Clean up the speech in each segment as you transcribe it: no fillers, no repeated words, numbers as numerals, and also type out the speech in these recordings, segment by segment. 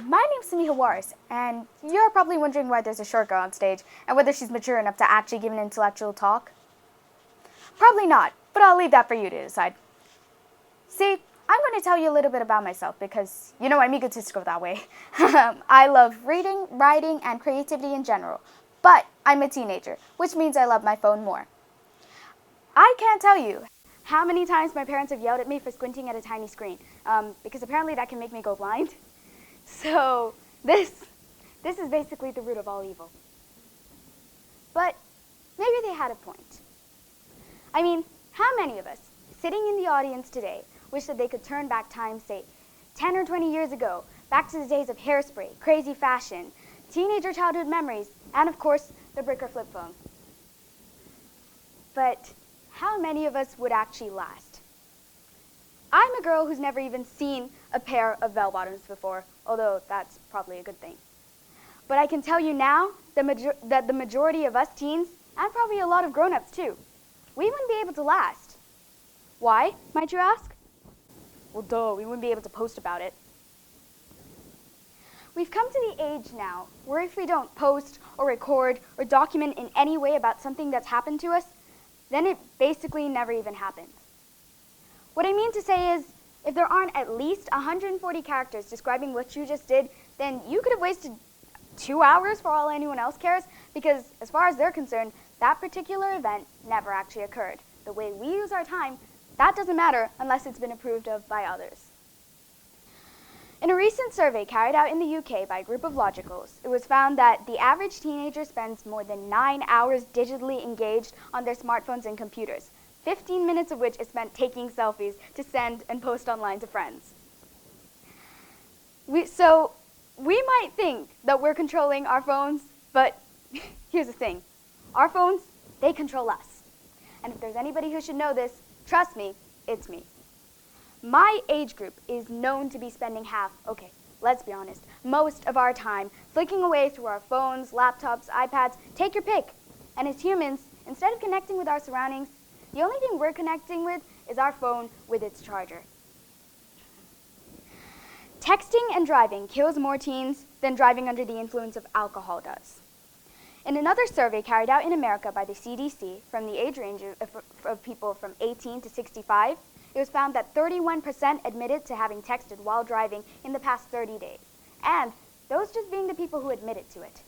My name's Sameeha Waris, and you're probably wondering why there's a short girl on stage and whether she's mature enough to actually give an intellectual talk. Probably not, but I'll leave that for you to decide. See, I'm going to tell you a little bit about myself because, I'm egotistical that way. I love reading, writing, and creativity in general, but I'm a teenager, which means I love my phone more. I can't tell you how many times my parents have yelled at me for squinting at a tiny screen, because apparently that can make me go blind. So this is basically the root of all evil. But maybe they had a point. I mean, how many of us sitting in the audience today wish that they could turn back time, say, 10 or 20 years ago, back to the days of hairspray, crazy fashion, teenager childhood memories, and of course, the brick or flip phone? But how many of us would actually last? I'm a girl who's never even seen a pair of bell-bottoms before, although that's probably a good thing. But I can tell you now that the majority of us teens, and probably a lot of grown-ups too, we wouldn't be able to last. Why, might you ask? Well, duh, we wouldn't be able to post about it. We've come to the age now where if we don't post or record or document in any way about something that's happened to us, then it basically never even happened. What I mean to say is, if there aren't at least 140 characters describing what you just did, then you could have wasted 2 hours for all anyone else cares, because as far as they're concerned, that particular event never actually occurred. The way we use our time, that doesn't matter unless it's been approved of by others. In a recent survey carried out in the UK by a group of logicals, it was found that the average teenager spends more than 9 hours digitally engaged on their smartphones and computers, 15 minutes of which is spent taking selfies to send and post online to friends. So we might think that we're controlling our phones, but here's the thing. Our phones, they control us. And if there's anybody who should know this, trust me, it's me. My age group is known to be spending okay, let's be honest, most of our time flicking away through our phones, laptops, iPads, take your pick. And as humans, instead of connecting with our surroundings, the only thing we're connecting with is our phone with its charger. Texting and driving kills more teens than driving under the influence of alcohol does. In another survey carried out in America by the CDC from the age range of people from 18 to 65, it was found that 31% admitted to having texted while driving in the past 30 days, and those just being the people who admitted to it.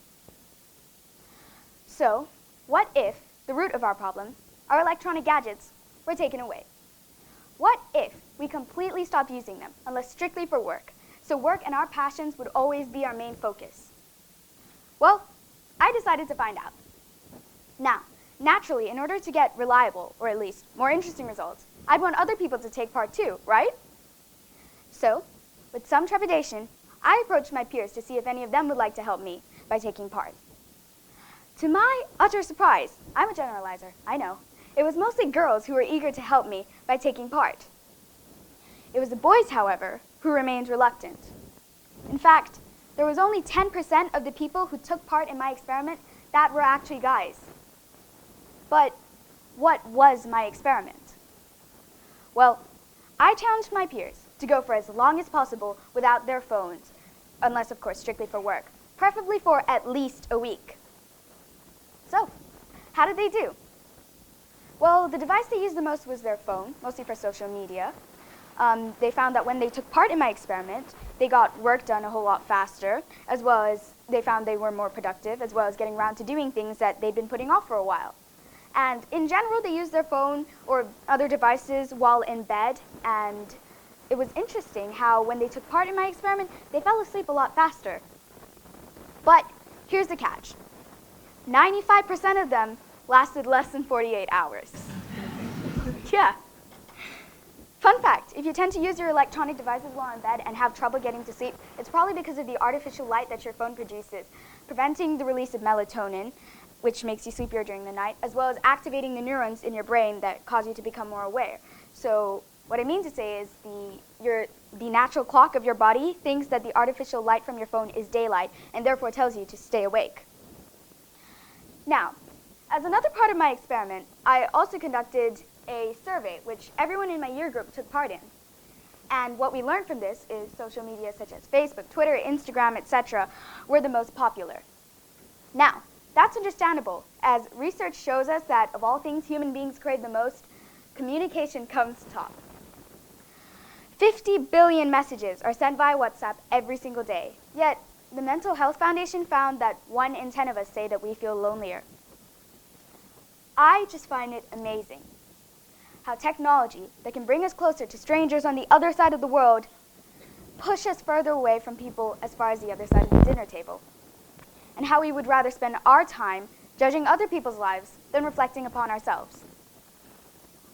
So, what if the root of our problem, our electronic gadgets, were taken away? What if we completely stopped using them, unless strictly for work, so work and our passions would always be our main focus? Well, I decided to find out. Now, naturally, in order to get reliable, or at least more interesting results, I'd want other people to take part too, right? So, with some trepidation, I approached my peers to see if any of them would like to help me by taking part. To my utter surprise, I'm a generalizer, I know. It was mostly girls who were eager to help me by taking part. It was the boys, however, who remained reluctant. In fact, there was only 10% of the people who took part in my experiment that were actually guys. But what was my experiment? Well, I challenged my peers to go for as long as possible without their phones, unless, of course, strictly for work, preferably for at least a week. So, how did they do? Well, the device they used the most was their phone, mostly for social media. They found that when they took part in my experiment, they got work done a whole lot faster, as well as they found they were more productive, as well as getting around to doing things that they'd been putting off for a while. And in general, they used their phone or other devices while in bed, and it was interesting how when they took part in my experiment, they fell asleep a lot faster. But here's the catch. 95% of them lasted less than 48 hours. Yeah. Fun fact, if you tend to use your electronic devices while in bed and have trouble getting to sleep, it's probably because of the artificial light that your phone produces, preventing the release of melatonin, which makes you sleepier during the night, as well as activating the neurons in your brain that cause you to become more aware. So what I mean to say is the natural clock of your body thinks that the artificial light from your phone is daylight and therefore tells you to stay awake. Now, as another part of my experiment, I also conducted a survey which everyone in my year group took part in. And what we learned from this is social media such as Facebook, Twitter, Instagram, etc. were the most popular. Now, that's understandable, as research shows us that of all things human beings crave the most, communication comes top. 50 billion messages are sent via WhatsApp every single day, yet the Mental Health Foundation found that 1 in 10 of us say that we feel lonelier. I just find it amazing how technology that can bring us closer to strangers on the other side of the world push us further away from people as far as the other side of the dinner table, and how we would rather spend our time judging other people's lives than reflecting upon ourselves.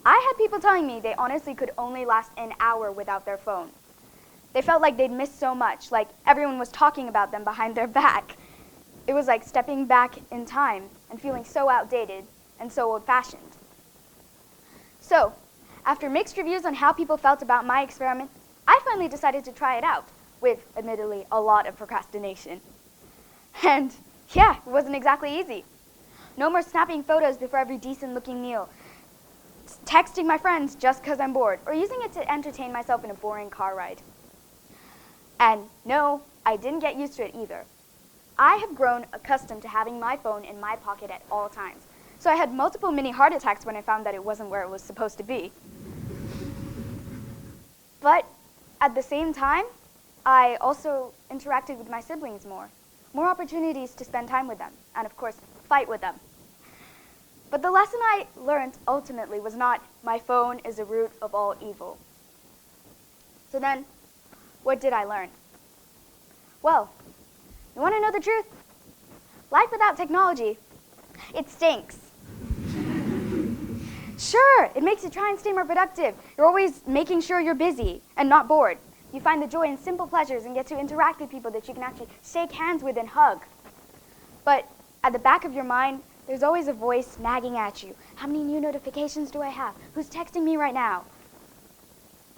I had people telling me they honestly could only last an hour without their phone. They felt like they'd missed so much, like everyone was talking about them behind their back. It was like stepping back in time and feeling so outdated and so old-fashioned. So, after mixed reviews on how people felt about my experiment, I finally decided to try it out, with, admittedly, a lot of procrastination. And yeah, it wasn't exactly easy. No more snapping photos before every decent-looking meal, texting my friends just because I'm bored, or using it to entertain myself in a boring car ride. And no, I didn't get used to it either. I have grown accustomed to having my phone in my pocket at all times, so I had multiple mini heart attacks when I found that it wasn't where it was supposed to be. But at the same time, I also interacted with my siblings more opportunities to spend time with them, and of course, fight with them. But the lesson I learned ultimately was not, my phone is the root of all evil. So then, what did I learn? Well, you want to know the truth? Life without technology, it stinks. Sure, it makes you try and stay more productive. You're always making sure you're busy and not bored. You find the joy in simple pleasures and get to interact with people that you can actually shake hands with and hug. But at the back of your mind, there's always a voice nagging at you. How many new notifications do I have? Who's texting me right now?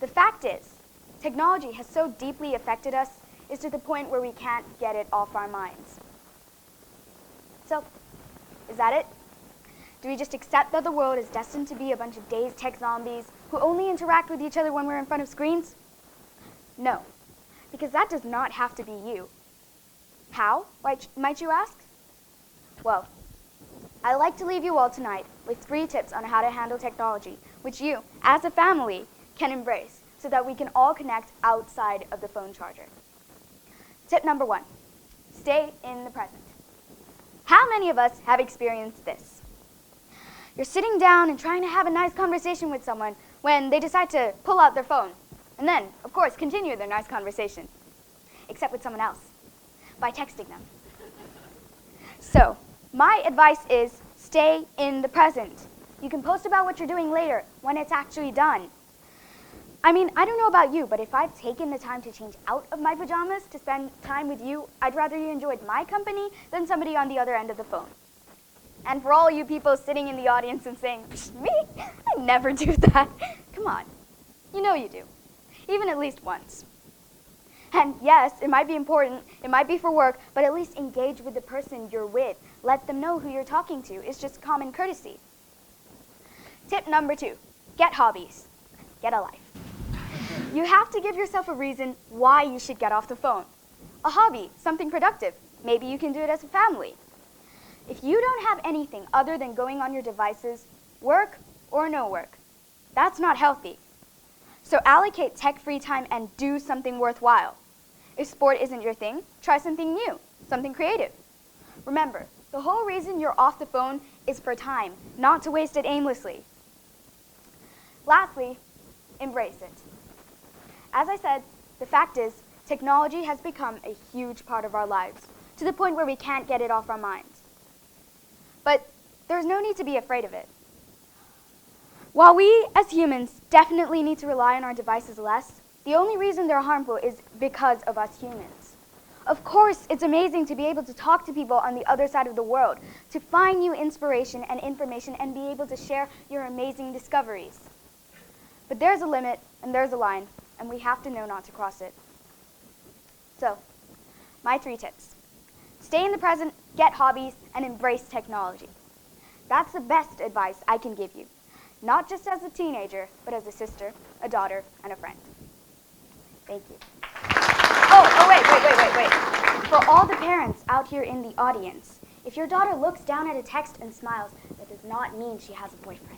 The fact is, technology has so deeply affected us is to the point where we can't get it off our minds. So, is that it? Do we just accept that the world is destined to be a bunch of dazed tech zombies who only interact with each other when we're in front of screens? No, because that does not have to be you. How, might you ask? Well, I'd like to leave you all tonight with 3 tips on how to handle technology, which you, as a family, can embrace so that we can all connect outside of the phone charger. Tip number 1, stay in the present. How many of us have experienced this? You're sitting down and trying to have a nice conversation with someone when they decide to pull out their phone, and then, of course, continue their nice conversation, except with someone else, by texting them. So, my advice is stay in the present. You can post about what you're doing later when it's actually done. I mean, I don't know about you, but if I've taken the time to change out of my pajamas to spend time with you, I'd rather you enjoyed my company than somebody on the other end of the phone. And for all you people sitting in the audience and saying, me? I never do that. Come on. You know you do. Even at least once. And yes, it might be important, it might be for work, but at least engage with the person you're with. Let them know who you're talking to. It's just common courtesy. Tip number 2, get hobbies. Get a life. You have to give yourself a reason why you should get off the phone. A hobby, something productive. Maybe you can do it as a family. If you don't have anything other than going on your devices, work or no work, that's not healthy. So allocate tech-free time and do something worthwhile. If sport isn't your thing, try something new, something creative. Remember, the whole reason you're off the phone is for time, not to waste it aimlessly. Lastly, embrace it. As I said, the fact is, technology has become a huge part of our lives, to the point where we can't get it off our minds. But there's no need to be afraid of it. While we, as humans, definitely need to rely on our devices less, the only reason they're harmful is because of us humans. Of course, it's amazing to be able to talk to people on the other side of the world, to find new inspiration and information and be able to share your amazing discoveries. But there's a limit and there's a line, and we have to know not to cross it. So, my 3 tips. Stay in the present, get hobbies, and embrace technology. That's the best advice I can give you. Not just as a teenager, but as a sister, a daughter, and a friend. Thank you. Oh, wait. For all the parents out here in the audience, if your daughter looks down at a text and smiles, that does not mean she has a boyfriend.